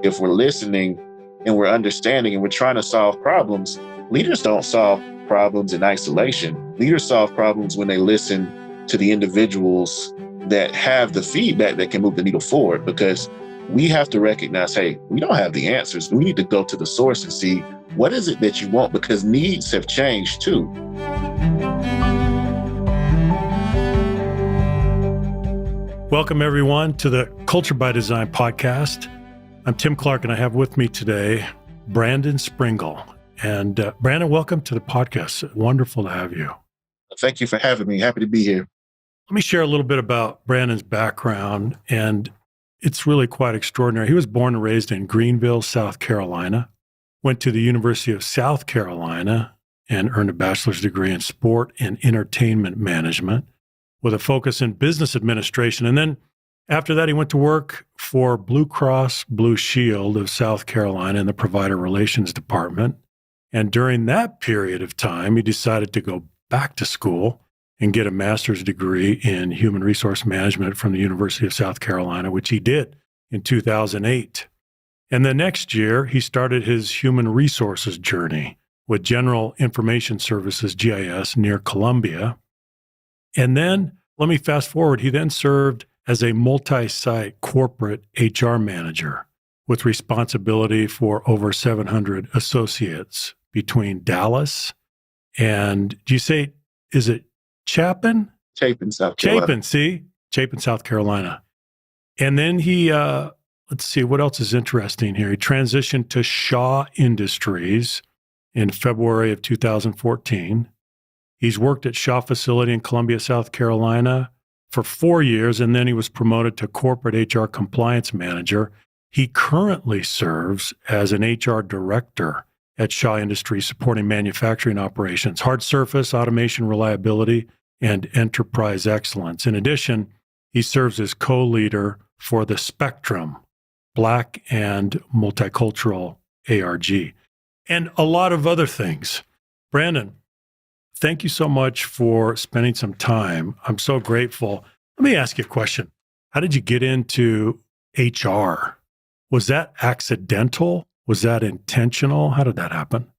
If we're listening and we're understanding and we're trying to solve problems, leaders don't solve problems in isolation. Leaders solve problems when they listen to the individuals that have the feedback that can move the needle forward, because we have to recognize, hey, we don't have the answers. We need to go to the source and see what is it that you want, because needs have changed too. Welcome, everyone, to the Culture by Design podcast. I'm Tim Clark, and I have with me today Brandon Springle. And Brandon, welcome to the podcast. Wonderful to have you. Thank you for having me. Happy to be here. Let me share a little bit about Brandon's background, and it's really quite extraordinary. He was born and raised in Greenville, South Carolina, went to the University of South Carolina and earned a bachelor's degree in sport and entertainment management with a focus in business administration. And then after that, he went to work for Blue Cross Blue Shield of South Carolina in the Provider Relations Department. And during that period of time, he decided to go back to school and get a master's degree in human resource management from the University of South Carolina, which he did in 2008. And the next year, he started his human resources journey with General Information Services, GIS, near Columbia. And then, let me fast forward, he then served as a multi-site corporate HR manager with responsibility for over 700 associates between Dallas and, do you say, is it Chapin? Chapin, South Carolina. Chapin, South Carolina. And then he, let's see, what else is interesting here? He transitioned to Shaw Industries in February of 2014. He's worked at Shaw facility in Columbia, South Carolina for 4 years, and then he was promoted to corporate HR compliance manager. He currently serves as an HR director at Shaw Industries, supporting manufacturing operations, hard surface, automation, reliability, and enterprise excellence. In addition, he serves as co-leader for the Spectrum Black and Multicultural ARG, and a lot of other things. Brandon, thank you so much for spending some time. I'm so grateful. Let me ask you a question. How did you get into HR? Was that accidental? Was that intentional? How did that happen?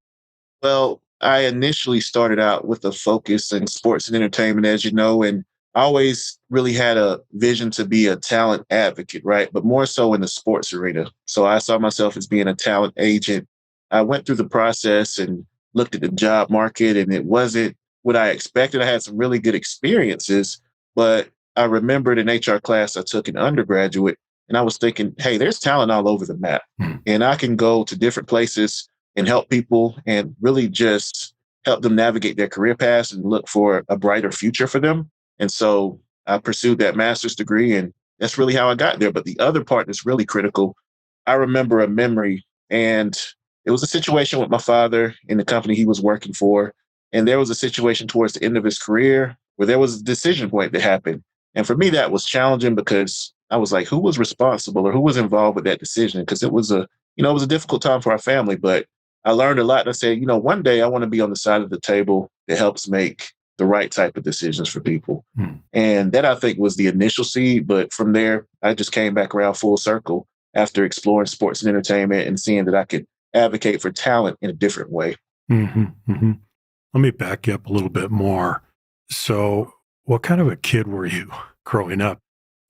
Well, I initially started out with a focus in sports and entertainment, as you know, and I always really had a vision to be a talent advocate, right? But more so in the sports arena. So I saw myself as being a talent agent. I went through the process and looked at the job market, and it wasn't what I expected. I had some really good experiences, but I remembered an HR class I took in undergraduate, and I was thinking, hey, there's talent all over the map, and I can go to different places and help people and really just help them navigate their career paths and look for a brighter future for them. And so I pursued that master's degree, and that's really how I got there. But the other part that's really critical, I remember a memory, and it was a situation with my father in the company he was working for. And there was a situation towards the end of his career where there was a decision point that happened. And for me, that was challenging because I was like, who was responsible or who was involved with that decision? Because it was a difficult time for our family, but I learned a lot. And I said, one day I want to be on the side of the table that helps make the right type of decisions for people. And that, I think, was the initial seed. But from there, I just came back around full circle after exploring sports and entertainment and seeing that I could advocate for talent in a different way. Let me back you up a little bit more. So what kind of a kid were you growing up?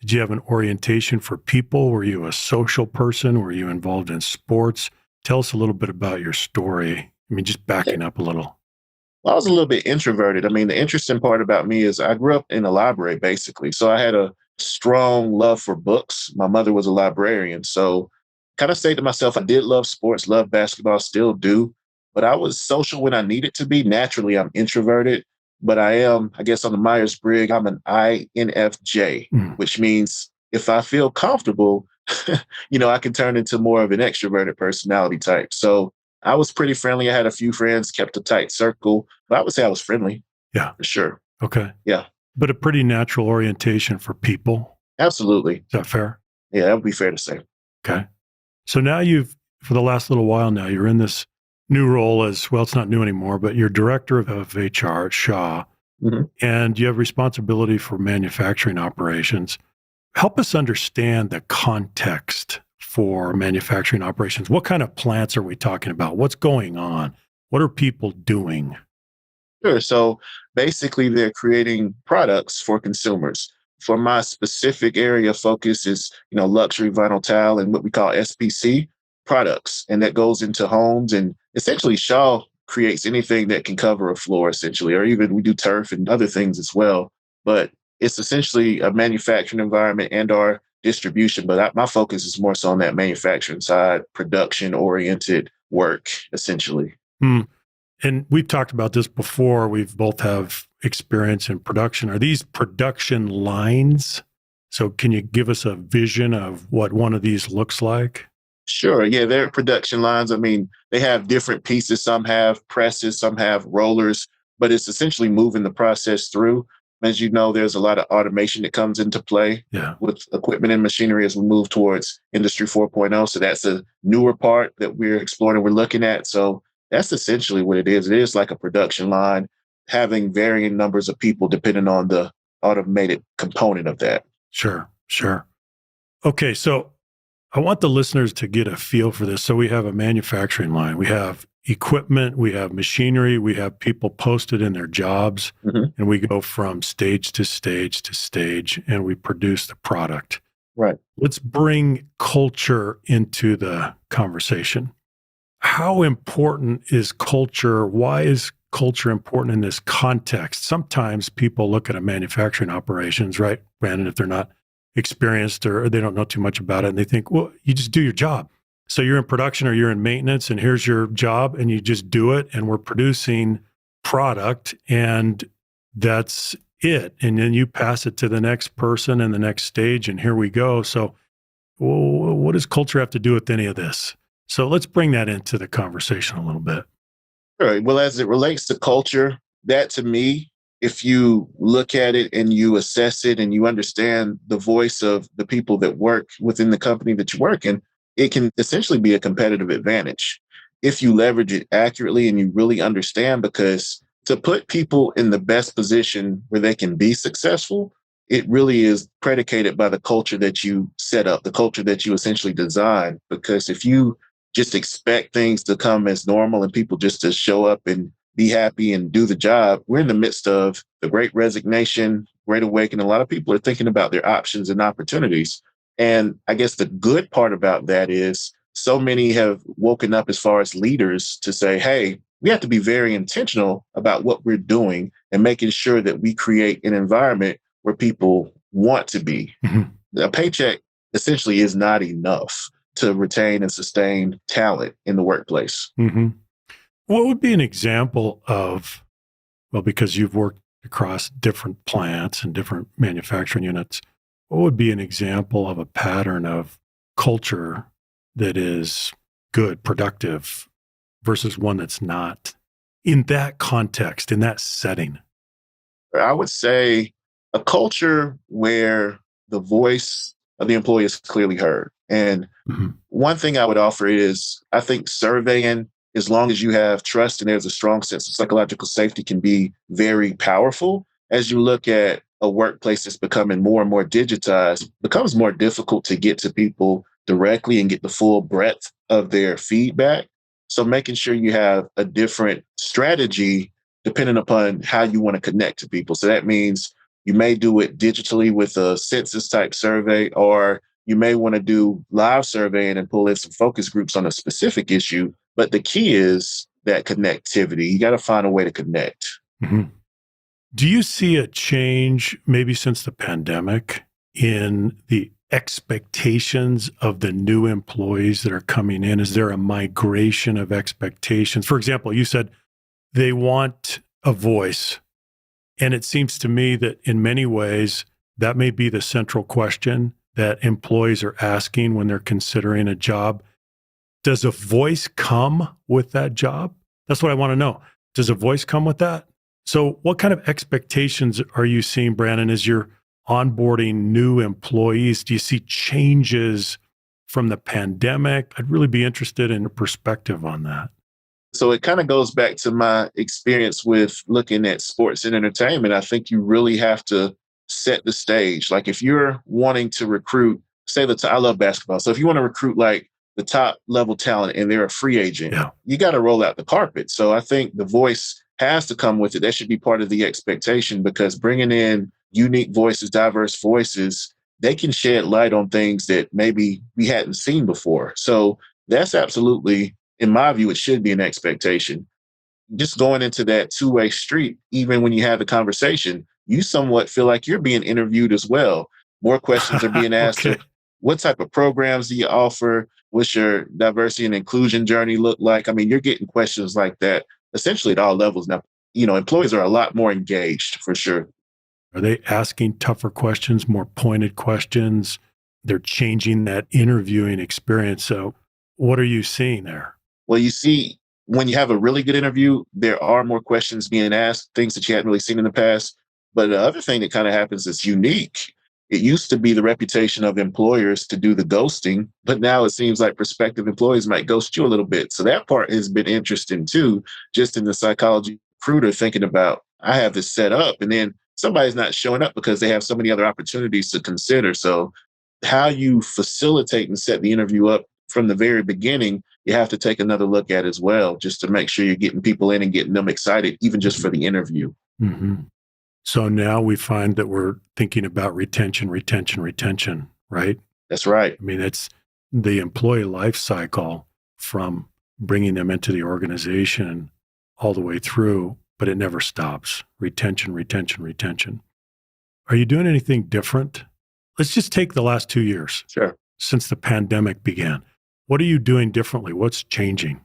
Did you have an orientation for people? Were you a social person? Were you involved in sports? Tell us a little bit about your story. Just backing up a little. Well, I was a little bit introverted. The interesting part about me is I grew up in a library, basically. So I had a strong love for books. My mother was a librarian. So kind of say to myself, I did love sports, love basketball, still do, but I was social when I needed to be. Naturally, I'm introverted, but I am, I guess on the Myers-Briggs, I'm an INFJ, which means if I feel comfortable, I can turn into more of an extroverted personality type. So I was pretty friendly. I had a few friends, kept a tight circle, but I would say I was friendly. Yeah. For sure. Okay. Yeah. But a pretty natural orientation for people. Absolutely. Is that fair? Yeah, that would be fair to say. Okay. So now for the last little while now, you're in this new role as, well, it's not new anymore, but you're director of HR at Shaw, and you have responsibility for manufacturing operations. Help us understand the context for manufacturing operations? What kind of plants are we talking about? What's going on? What are people doing? Sure. So basically, they're creating products for consumers. For my specific area of focus is, luxury vinyl tile and what we call SPC products, and that goes into homes. And essentially, Shaw creates anything that can cover a floor, essentially, or even we do turf and other things as well. But it's essentially a manufacturing environment and our distribution. But my focus is more so on that manufacturing side, production oriented work, essentially. Hmm. And we've talked about this before. We've both have experience in production. Are these production lines? So can you give us a vision of what one of these looks like? Sure. Yeah, they're production lines. I mean, they have different pieces. Some have presses, some have rollers, but it's essentially moving the process through. As you know, there's a lot of automation that comes into play Yeah, with equipment and machinery as we move towards Industry 4.0. So that's a newer part that we're exploring, we're looking at. So that's essentially what it is. It is like a production line, having varying numbers of people depending on the automated component of that. sure, sure. Okay, so I want the listeners to get a feel for this. So we have a manufacturing line, we have equipment, we have machinery, we have people posted in their jobs, Mhm. and we go from stage to stage to stage, and we produce the product. Right. Let's bring culture into the conversation. How important is culture? Why is culture important in this context? Sometimes people look at a manufacturing operations, right, Brandon, if they're not experienced or they don't know too much about it, and they think, well, you just do your job. So you're in production or you're in maintenance, and here's your job, and you just do it, and we're producing product, and that's it. And then you pass it to the next person and the next stage, and here we go. So, what does culture have to do with any of this? So let's bring that into the conversation a little bit. Sure. Well, as it relates to culture, that to me, if you look at it and you assess it and you understand the voice of the people that work within the company that you work in, it can essentially be a competitive advantage if you leverage it accurately and you really understand. Because to put people in the best position where they can be successful, it really is predicated by the culture that you set up, the culture that you essentially design. Because if you just expect things to come as normal and people just to show up and be happy and do the job. We're in the midst of the great resignation, great awakening. A lot of people are thinking about their options and opportunities. And I guess the good part about that is so many have woken up as far as leaders to say, hey, we have to be very intentional about what we're doing and making sure that we create an environment where people want to be. Mhm. A paycheck essentially is not enough to retain and sustain talent in the workplace. Mhm. What would be an example of, well, because you've worked across different plants and different manufacturing units, what would be an example of a pattern of culture that is good, productive, versus one that's not in that context, in that setting? I would say a culture where the voice of the employee is clearly heard. And Mhm. one thing I would offer is I think surveying, as long as you have trust and there's a strong sense of psychological safety, can be very powerful. As you look at a workplace that's becoming more and more digitized, it becomes more difficult to get to people directly and get the full breadth of their feedback. So making sure you have a different strategy depending upon how you want to connect to people. So that means you may do it digitally with a census type survey, or you may want to do live surveying and pull in some focus groups on a specific issue. But the key is that connectivity. You got to find a way to connect. Mhm. Do you see a change, maybe since the pandemic, in the expectations of the new employees that are coming in? Is there a migration of expectations? For example, you said they want a voice. And it seems to me that in many ways, that may be the central question that employees are asking when they're considering a job. Does a voice come with that job? That's what I want to know. Does a voice come with that? So, what kind of expectations are you seeing, Brandon, as you're onboarding new employees? Do you see changes from the pandemic? I'd really be interested in a perspective on that. So it kind of goes back to my experience with looking at sports and entertainment. I think you really have to set the stage. Like if you're wanting to recruit I love basketball. So if you want to recruit like the top level talent and they're a free agent, Yeah. you got to roll out the carpet. So I think the voice has to come with it. That should be part of the expectation, because bringing in unique voices, diverse voices, they can shed light on things that maybe we hadn't seen before. So that's absolutely, in my view, it should be an expectation. Just going into that two-way street, even when you have the conversation, you somewhat feel like you're being interviewed as well. More questions are being asked Okay. of what type of programs do you offer? What's your diversity and inclusion journey look like? I mean, you're getting questions like that essentially at all levels. Now, employees are a lot more engaged for sure. Are they asking tougher questions, more pointed questions? They're changing that interviewing experience. So, what are you seeing there? Well, you see, when you have a really good interview, there are more questions being asked, things that you hadn't really seen in the past. But the other thing that kind of happens that's unique, it used to be the reputation of employers to do the ghosting, but now it seems like prospective employees might ghost you a little bit. So that part has been interesting too, just in the psychology recruiter thinking about, I have this set up, and then somebody's not showing up because they have so many other opportunities to consider. So how you facilitate and set the interview up from the very beginning, you have to take another look at as well, just to make sure you're getting people in and getting them excited, even just for the interview. Mm-hmm. So now we find that we're thinking about retention, right? That's right. I mean, it's the employee life cycle from bringing them into the organization all the way through, but it never stops. Retention. Are you doing anything different? Let's just take the last 2 years Sure. since the pandemic began. What are you doing differently? What's changing?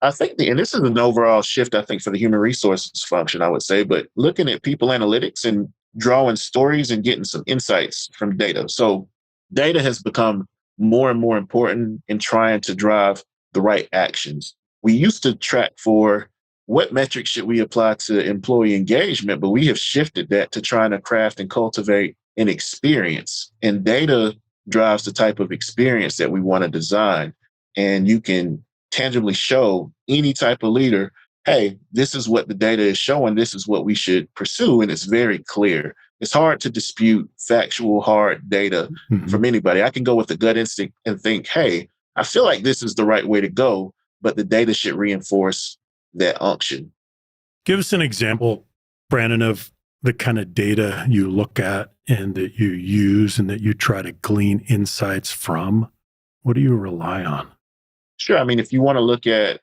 I think, and this is an overall shift, I think, for the human resources function, I would say, but looking at people analytics and drawing stories and getting some insights from data. So data has become more and more important in trying to drive the right actions. We used to track for what metrics should we apply to employee engagement, but we have shifted that to trying to craft and cultivate an experience. And data drives the type of experience that we want to design. And you can tangibly show any type of leader, hey, this is what the data is showing, this is what we should pursue. And it's very clear. It's hard to dispute factual, hard data from anybody. I can go with a gut instinct and think, hey, I feel like this is the right way to go, but the data should reinforce that unction. Give us an example, Brandon, of the kind of data you look at and that you use and that you try to glean insights from. What do you rely on? Sure. I mean, if you want to look at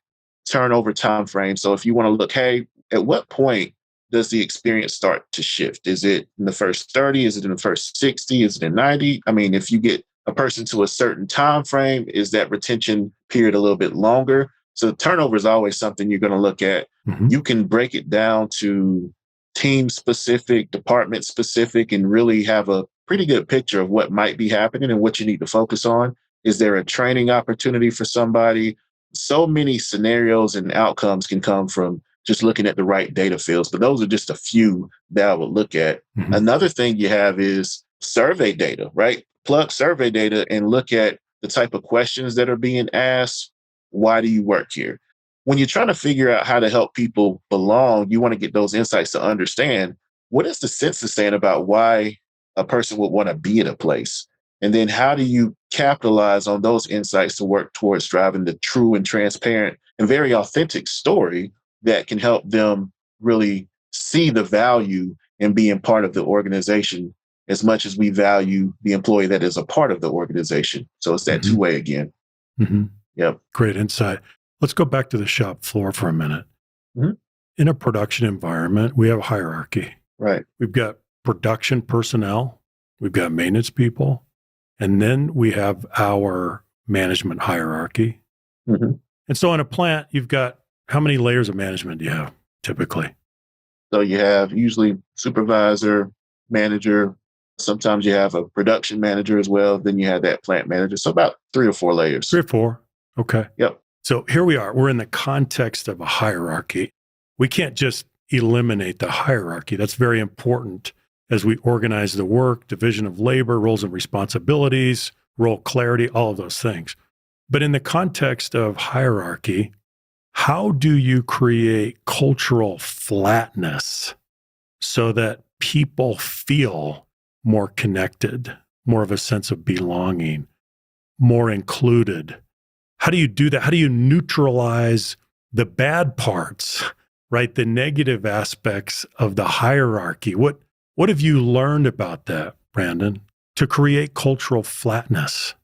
turnover time frame, so if you want to look, hey, at what point does the experience start to shift? Is it in the first 30? Is it in the first 60? Is it in 90? I mean, if you get a person to a certain time frame, is that retention period a little bit longer? So turnover is always something you're going to look at. You can break it down to team specific, department specific, and really have a pretty good picture of what might be happening and what you need to focus on. Is there a training opportunity for somebody? So many scenarios and outcomes can come from just looking at the right data fields, but those are just a few that I would look at. Another thing you have is survey data, right? Plug survey data and look at the type of questions that are being asked. Why do you work here? When you're trying to figure out how to help people belong, you want to get those insights to understand, what is the census saying about why a person would want to be at a place? And then how do you capitalize on those insights to work towards driving the true and transparent and very authentic story that can help them really see the value in being part of the organization as much as we value the employee that is a part of the organization. So it's that two-way again. Yep. Great insight. Let's go back to the shop floor for a minute. In a production environment, we have a hierarchy. Right. We've got production personnel, we've got maintenance people, and then we have our management hierarchy. And so in a plant, you've got, how many layers of management do you have typically? So you have usually supervisor, manager. Sometimes you have a production manager as well. Then you have that plant manager. So about 3 or 4 layers. 3 or 4. Okay. Yep. So here we are. We're in the context of a hierarchy. We can't just eliminate the hierarchy. That's very important as we organize the work, division of labor, roles and responsibilities, role clarity, all of those things. But in the context of hierarchy, how do you create cultural flatness so that people feel more connected? more of a sense of belonging, more included. How do you do that? How do you neutralize the bad parts, right? The negative aspects of the hierarchy? What have you learned about that, Brandon, to create cultural flatness?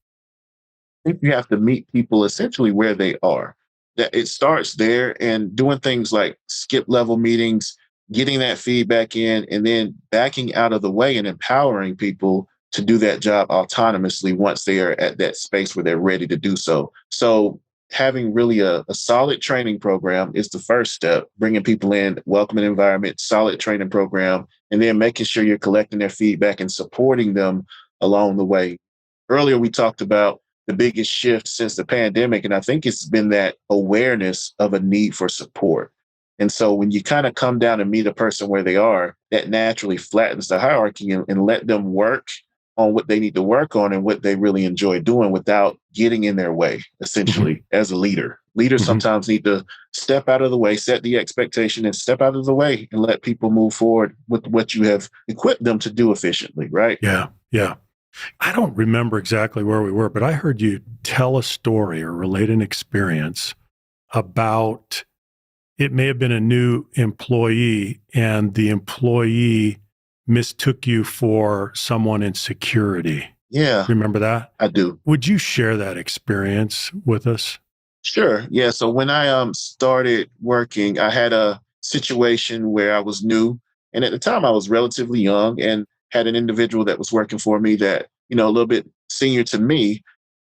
Think you have to meet people essentially where they are. That it starts there and doing things like skip level meetings, getting that feedback in, and then backing out of the way and empowering people to do that job autonomously once they are at that space where they're ready to do so. So having really a solid training program is the first step, bringing people in, welcoming environment, solid training program, and then making sure you're collecting their feedback and supporting them along the way. Earlier, we talked about the biggest shift since the pandemic. And I think it's been that awareness of a need for support. And so when you kind of come down and meet a person where they are, that naturally flattens the hierarchy and let them work on what they need to work on and what they really enjoy doing without getting in their way, Mhm. essentially, as a leader. Leaders Mhm. sometimes need to step out of the way, set the expectation, and step out of the way and let people move forward with what you have equipped them to do efficiently, right? Yeah. Yeah. I don't remember exactly where we were, but I heard you tell a story or relate an experience about it may have been a new employee and the employee mistook you for someone in security. Yeah, Remember that? I do. Would you share that experience with us? Sure. Yeah. So when I started working, I had a situation where I was new, and at the time I was relatively young, and had an individual that was working for me that a little bit senior to me,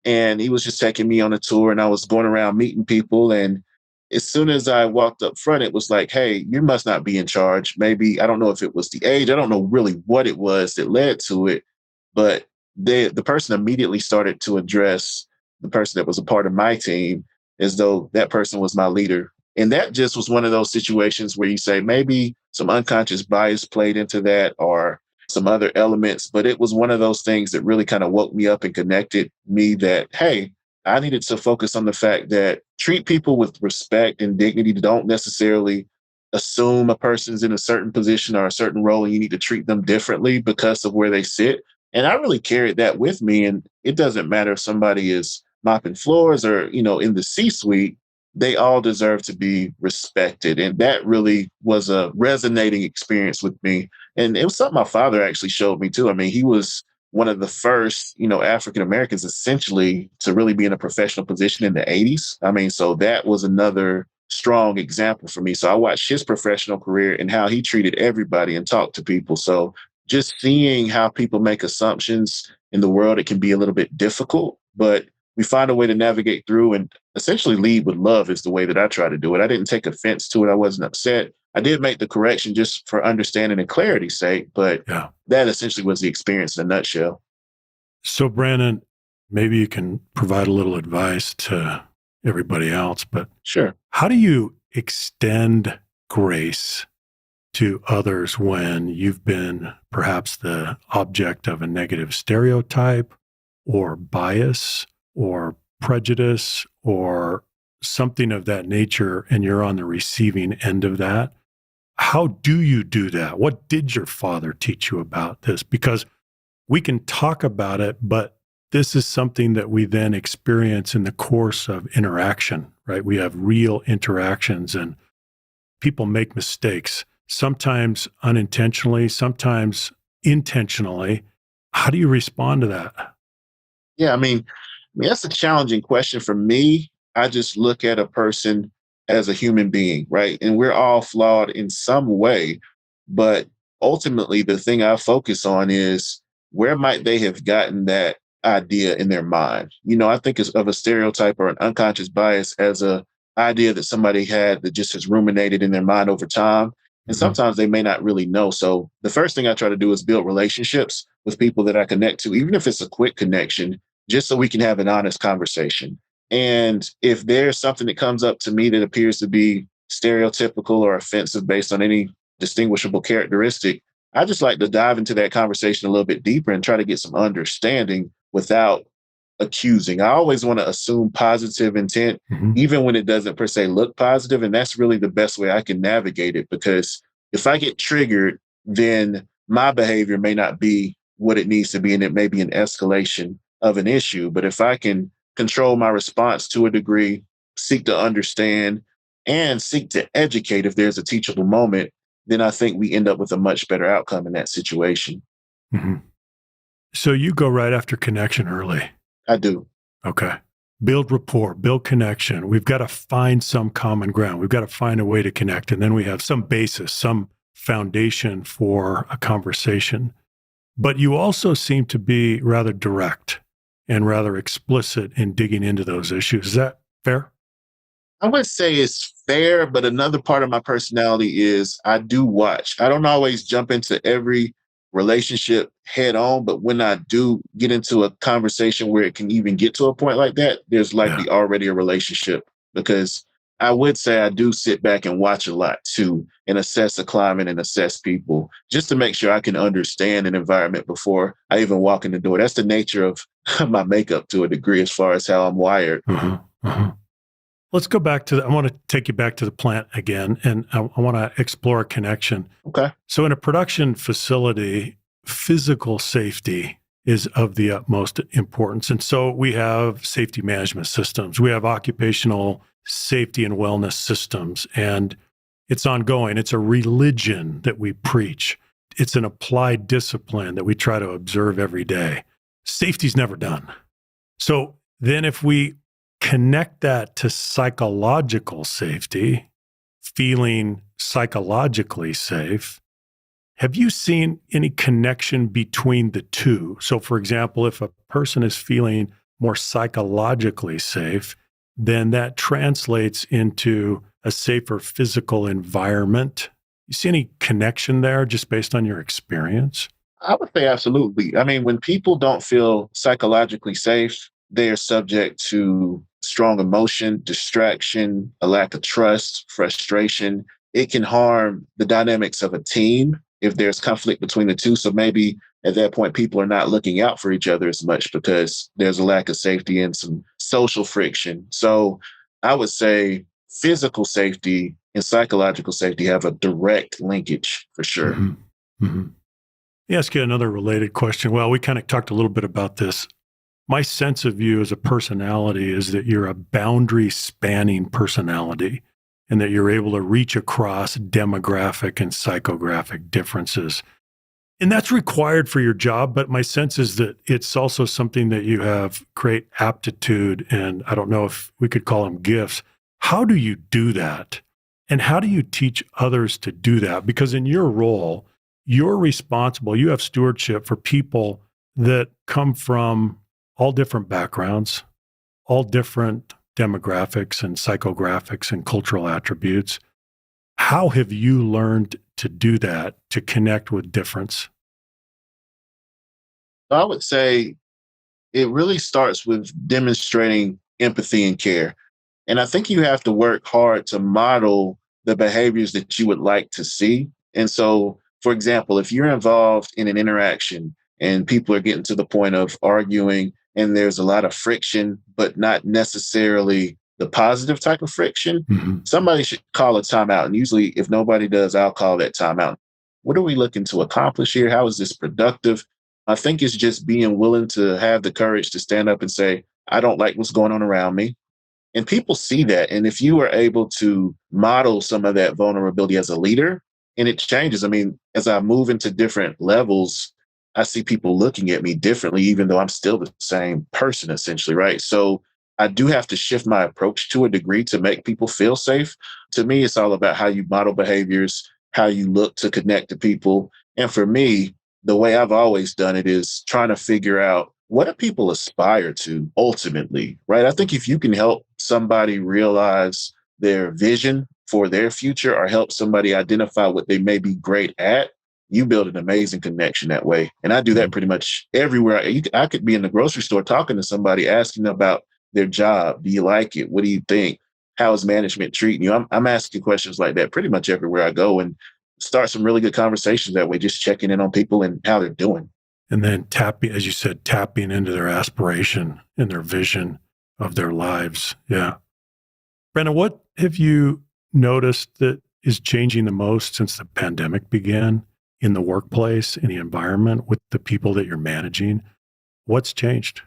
and he was just taking me on a tour, and I was going around meeting people, and as soon as I walked up front, it was like, "Hey, you must not be in charge." Maybe I don't know if it was the age, I don't know really what it was that led to it, but the person immediately started to address the person that was a part of my team as though that person was my leader. And that just was one of those situations where you say maybe some unconscious bias played into that or some other elements, but it was one of those things that really kind of woke me up and connected me that, hey, I needed to focus on the fact that treat people with respect and dignity. Don't necessarily assume a person's in a certain position or a certain role and you need to treat them differently because of where they sit. And I really carried that with me. And it doesn't matter if somebody is mopping floors or, in the C suite, they all deserve to be respected. And that really was a resonating experience with me. And it was something my father actually showed me too. I mean, he was one of the first, African Americans essentially to really be in a professional position in the 80s. I mean, so that was another strong example for me. So I watched his professional career and how he treated everybody and talked to people. So just seeing how people make assumptions in the world, it can be a little bit difficult, but we find a way to navigate through and essentially lead with love is the way that I try to do it. I didn't take offense to it. I wasn't upset. I did make the correction just for understanding and clarity's sake, but Yeah. that essentially was the experience in a nutshell. So, Brandon, maybe you can provide a little advice to everybody else, but Sure. how do you extend grace to others when you've been perhaps the object of a negative stereotype or bias or prejudice or something of that nature, and you're on the receiving end of that? How do you do that? What did your father teach you about this? Because we can talk about it, but this is something that we then experience in the course of interaction, right? We have real interactions and people make mistakes, sometimes unintentionally, sometimes intentionally. How do you respond to that? Yeah, I mean, that's a challenging question for me. I just look at a person as a human being, right? And we're all flawed in some way. But ultimately, the thing I focus on is where might they have gotten that idea in their mind? I think of a stereotype or an unconscious bias as a idea that somebody had that just has ruminated in their mind over time. And Mhm. sometimes they may not really know. So the first thing I try to do is build relationships with people that I connect to, even if it's a quick connection just so we can have an honest conversation. And if there's something that comes up to me that appears to be stereotypical or offensive based on any distinguishable characteristic, I just like to dive into that conversation a little bit deeper and try to get some understanding without accusing. I always want to assume positive intent, Mhm. even when it doesn't per se look positive. And that's really the best way I can navigate it because if I get triggered, then my behavior may not be what it needs to be, and it may be an escalation of an issue. But if I can control my response to a degree, seek to understand, and seek to educate if there's a teachable moment, then I think we end up with a much better outcome in that situation. Mm-hmm. So you go right after connection early. I do. Okay. Build rapport, build connection. We've got to find some common ground. We've got to find a way to connect. And then we have some basis, some foundation for a conversation. But you also seem to be rather direct and rather explicit in digging into those issues. Is that fair? I would say it's fair, but another part of my personality is I do watch. I don't always jump into every relationship head on, but when I do get into a conversation where it can even get to a point like that, there's Yeah. likely already a relationship, because I would say I do sit back and watch a lot too and assess the climate and assess people just to make sure I can understand an environment before I even walk in the door. That's the nature of my makeup to a degree as far as how I'm wired. Uh-huh. Uh-huh. Let's go back to, I want to take you back to the plant again, and I want to explore a connection. Okay. So in a production facility, physical safety is of the utmost importance. And so we have safety management systems. We have occupational safety and wellness systems, and it's ongoing. It's a religion that we preach. It's an applied discipline that we try to observe every day. Safety's never done. So then if we connect that to psychological safety, feeling psychologically safe, have you seen any connection between the two? So, for example, if a person is feeling more psychologically safe, then that translates into a safer physical environment. You see any connection there just based on your experience? I would say absolutely. I mean, when people don't feel psychologically safe, they are subject to strong emotion, distraction, a lack of trust, frustration. It can harm the dynamics of a team if there's conflict between the two. So maybe at that point, people are not looking out for each other as much because there's a lack of safety and some social friction. So I would say physical safety and psychological safety have a direct linkage for sure. Mm-hmm. Mm-hmm. Let me ask you another related question. Well, we kind of talked a little bit about this. My sense of you as a personality is that you're a boundary spanning personality and that you're able to reach across demographic and psychographic differences. And that's required for your job, but my sense is that it's also something that you have great aptitude, and I don't know if we could call them gifts. How do you do that? And how do you teach others to do that? Because in your role, you're responsible, you have stewardship for people that come from all different backgrounds, all different demographics and psychographics and cultural attributes. How have you learned to do that, to connect with difference? I would say it really starts with demonstrating empathy and care. And I think you have to work hard to model the behaviors that you would like to see. And so, for example, if you're involved in an interaction and people are getting to the point of arguing and there's a lot of friction, but not necessarily the positive type of friction, somebody should call a timeout. And usually, if nobody does, I'll call that timeout. What are we looking to accomplish here? How is this productive? I think it's just being willing to have the courage to stand up and say, I don't like what's going on around me. And people see that. And if you are able to model some of that vulnerability as a leader, and it changes. I mean, as I move into different levels, I see people looking at me differently, even though I'm still the same person, essentially, right? So I do have to shift my approach to a degree to make people feel safe. To me, it's all about how you model behaviors, how you look to connect to people. And for me, the way I've always done it is trying to figure out, what do people aspire to ultimately, right? I think if you can help somebody realize their vision for their future or help somebody identify what they may be great at, you build an amazing connection that way. And I do that pretty much everywhere. I could be in the grocery store talking to somebody, asking about their job. Do you like it? What do you think? How is management treating you? I'm asking questions like that pretty much everywhere I go, and start some really good conversations that way, just checking in on people and how they're doing. And then tapping, as you said, tapping into their aspiration and their vision of their lives. Yeah. Brandon, what have you noticed that is changing the most since the pandemic began in the workplace, in the environment, with the people that you're managing? What's changed?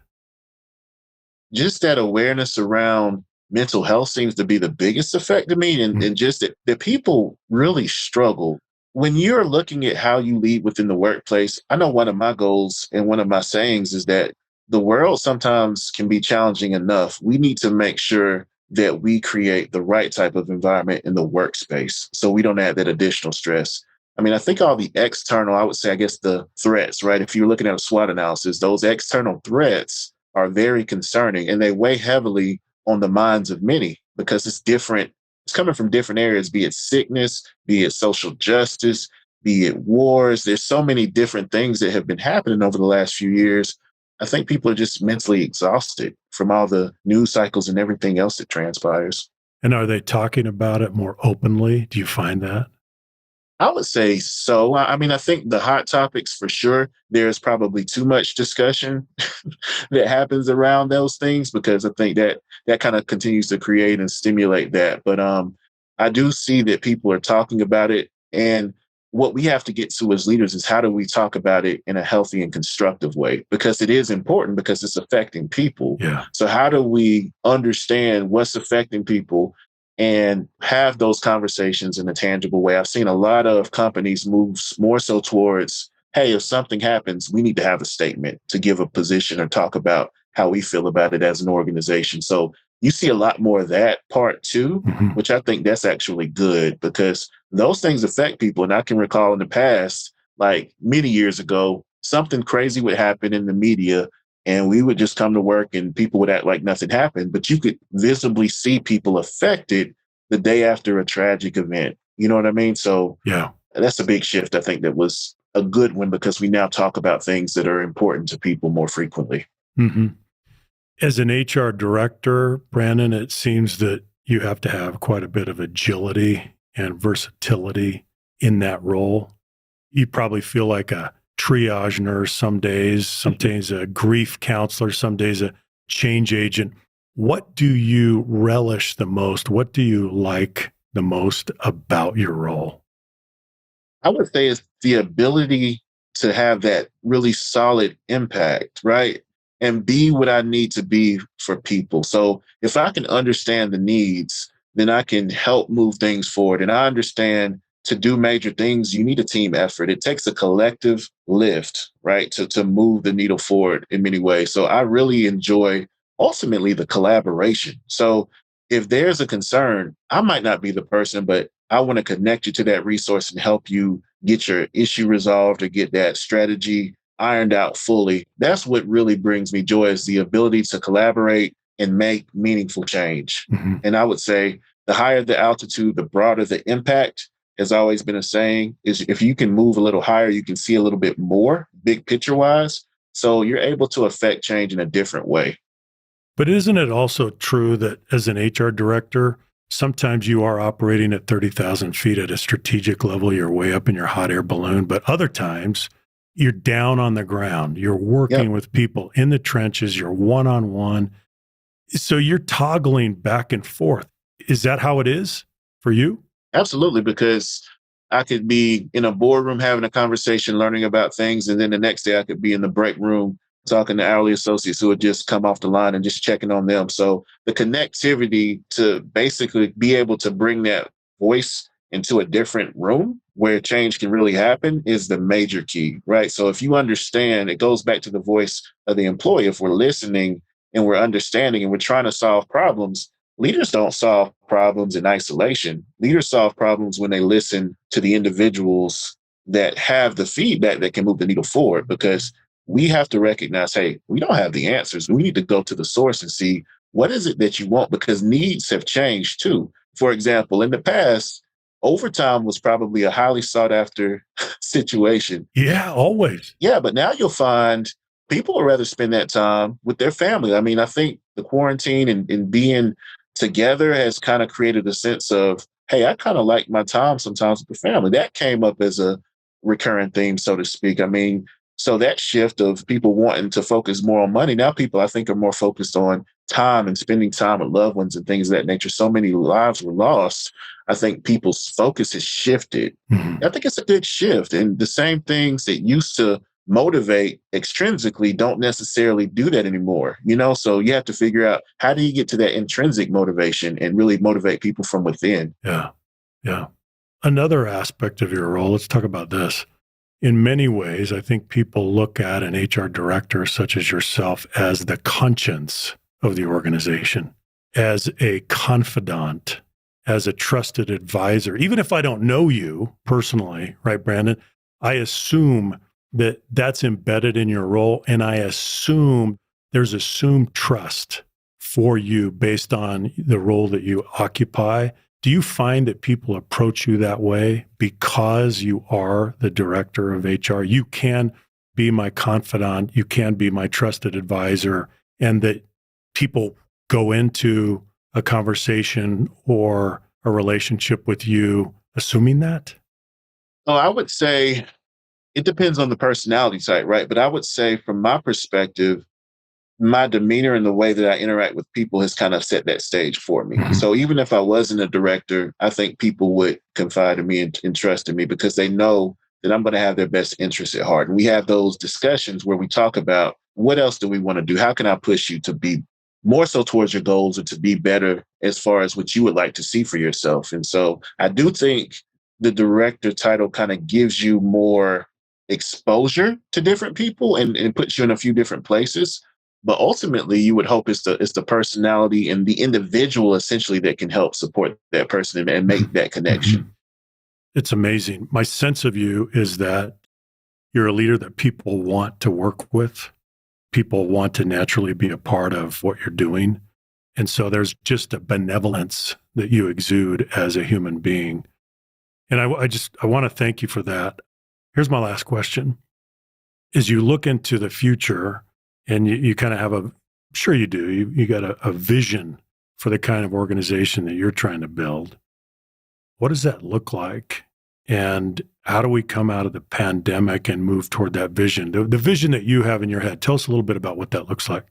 Just that awareness around mental health seems to be the biggest effect to me. And, Mm. and just that people really struggle. When you're looking at how you lead within the workplace, I know one of my goals and one of my sayings is that the world sometimes can be challenging enough. We need to make sure that we create the right type of environment in the workspace so we don't add that additional stress. I mean, I think all the external, I would say, I guess the threats, right? If you're looking at a SWOT analysis, those external threats are very concerning and they weigh heavily on the minds of many because it's different. It's coming from different areas, be it sickness, be it social justice, be it wars. There's so many different things that have been happening over the last few years. I think people are just mentally exhausted from all the news cycles and everything else that transpires. And are they talking about it more openly? Do you find that? I would say so. I mean, I think the hot topics for sure, there's probably too much discussion that happens around those things because I think that that kind of continues to create and stimulate that. But I do see that people are talking about it. And what we have to get to as leaders is how do we talk about it in a healthy and constructive way? Because it is important because it's affecting people. Yeah. So how do we understand what's affecting people and have those conversations in a tangible way? I've seen a lot of companies move more so towards, hey, if something happens, we need to have a statement to give a position or talk about how we feel about it as an organization. So you see a lot more of that part too, Mhm. which I think that's actually good because those things affect people. And I can recall in the past, like many years ago, something crazy would happen in the media and we would just come to work and people would act like nothing happened. But you could visibly see people affected the day after a tragic event. You know what I mean? So Yeah. that's a big shift. I think that was a good one because we now talk about things that are important to people more frequently. Hmm. As an HR director, Brandon, it seems that you have to have quite a bit of agility and versatility in that role. You probably feel like a triage nurse some days, sometimes a grief counselor, some days a change agent. What do you relish the most? What do you like the most about your role? I would say it's the ability to have that really solid impact, right? And be what I need to be for people. So if I can understand the needs, then I can help move things forward. And I understand to do major things, you need a team effort. It takes a collective lift, right? To move the needle forward in many ways. So I really enjoy ultimately the collaboration. So if there's a concern, I might not be the person, but I want to connect you to that resource and help you get your issue resolved or get that strategy ironed out fully. That's what really brings me joy is the ability to collaborate and make meaningful change. Mhm. And I would say the higher the altitude, the broader the impact has always been a saying is if you can move a little higher, you can see a little bit more big picture wise. So you're able to affect change in a different way. But isn't it also true that as an HR director, sometimes you are operating at 30,000 feet at a strategic level, you're way up in your hot air balloon, but other times you're down on the ground, you're Yep. working with people in the trenches, you're one on one. So you're toggling back and forth. Is that how it is for you? Absolutely, because I could be in a boardroom having a conversation, learning about things, and then the next day I could be in the break room talking to hourly associates who had just come off the line and just checking on them. So the connectivity to basically be able to bring that voice into a different room where change can really happen is the major key, right? So if you understand, it goes back to the voice of the employee. If we're listening and we're understanding and we're trying to solve problems, leaders don't solve problems in isolation. Leaders solve problems when they listen to the individuals that have the feedback that can move the needle forward because we have to recognize, hey, we don't have the answers. We need to go to the source and see what is it that you want because needs have changed too. For example, in the past, overtime was probably a highly sought after situation. Yeah, always. Yeah, but now you'll find people would rather spend that time with their family. I mean, I think the quarantine and being together has kind of created a sense of, hey, I kind of like my time sometimes with the family. That came up as a recurring theme, so to speak. I mean, so that shift of people wanting to focus more on money, now people I think are more focused on time and spending time with loved ones and things of that nature, so many lives were lost. I think people's focus has shifted. Mhm. I think it's a good shift. And the same things that used to motivate extrinsically don't necessarily do that anymore. So you have to figure out, how do you get to that intrinsic motivation and really motivate people from within? Yeah. Yeah. Another aspect of your role, let's talk about this. In many ways, I think people look at an HR director such as yourself as the conscience of the organization, as a confidant, as a trusted advisor. Even if I don't know you personally, right, Brandon, I assume that that's embedded in your role. And I assume there's assumed trust for you based on the role that you occupy. Do you find that people approach you that way because you are the director of HR? You can be my confidant, you can be my trusted advisor, and that people go into a conversation or a relationship with you assuming that? Oh, I would say it depends on the personality type, right? But I would say, from my perspective, my demeanor and the way that I interact with people has kind of set that stage for me. Mhm. So even if I wasn't a director, I think people would confide in me and trust in me, because they know that I'm going to have their best interests at heart. And we have those discussions where we talk about, what else do we want to do? How can I push you to be more so towards your goals, or to be better as far as what you would like to see for yourself? And so I do think the director title kind of gives you more exposure to different people, and puts you in a few different places. But ultimately, you would hope it's the personality and the individual, essentially, that can help support that person and make that connection. Mhm. It's amazing. My sense of you is that you're a leader that people want to work with. People want to naturally be a part of what you're doing. And so there's just a benevolence that you exude as a human being. And I want to thank you for that. Here's my last question. As you look into the future and you kind of have sure you do, you got a vision for the kind of organization that you're trying to build. What does that look like? And how do we come out of the pandemic and move toward that vision? The vision that you have in your head. Tell us a little bit about what that looks like.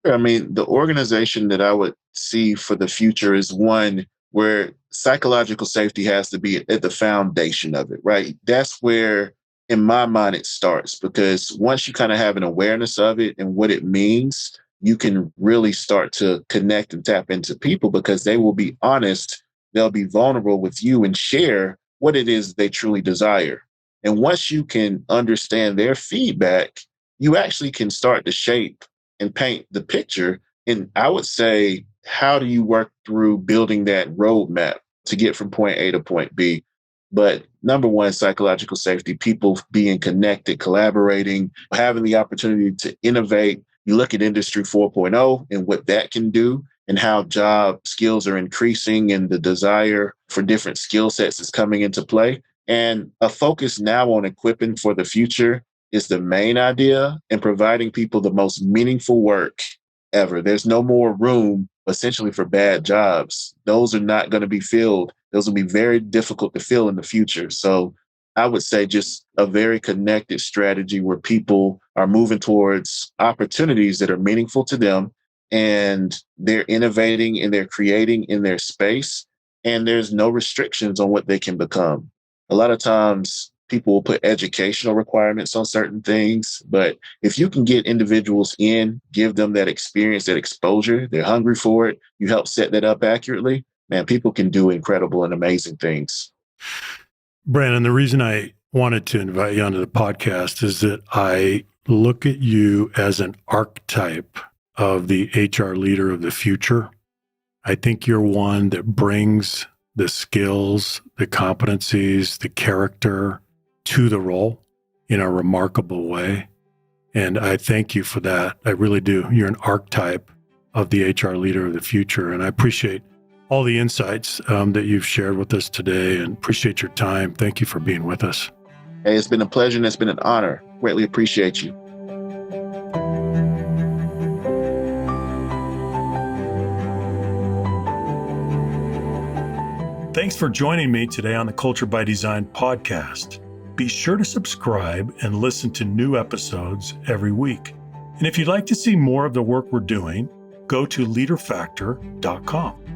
I mean, the organization that I would see for the future is one where psychological safety has to be at the foundation of it, right? That's where, in my mind, it starts, because once you kind of have an awareness of it and what it means, you can really start to connect and tap into people, because they will be honest, they'll be vulnerable with you and share what it is they truly desire. And once you can understand their feedback, you actually can start to shape and paint the picture. And I would say, how do you work through building that roadmap to get from point A to point B? But number one, psychological safety, people being connected, collaborating, having the opportunity to innovate. You look at Industry 4.0 and what that can do, and how job skills are increasing, and the desire for different skill sets is coming into play. And a focus now on equipping for the future is the main idea, and providing people the most meaningful work ever. There's no more room, essentially, for bad jobs. Those are not going to be filled. Those will be very difficult to fill in the future. So I would say, just a very connected strategy where people are moving towards opportunities that are meaningful to them, and they're innovating and they're creating in their space, and there's no restrictions on what they can become. A lot of times people will put educational requirements on certain things, but if you can get individuals in, give them that experience, that exposure, they're hungry for it, you help set that up accurately, man, people can do incredible and amazing things. Brandon, the reason I wanted to invite you onto the podcast is that I look at you as an archetype of the HR leader of the future. I think you're one that brings the skills, the competencies, the character to the role in a remarkable way. And I thank you for that. I really do. You're an archetype of the HR leader of the future. And I appreciate all the insights that you've shared with us today, and appreciate your time. Thank you for being with us. Hey, it's been a pleasure and it's been an honor. Greatly appreciate you. Thanks for joining me today on the Culture by Design podcast. Be sure to subscribe and listen to new episodes every week. And if you'd like to see more of the work we're doing, go to leaderfactor.com.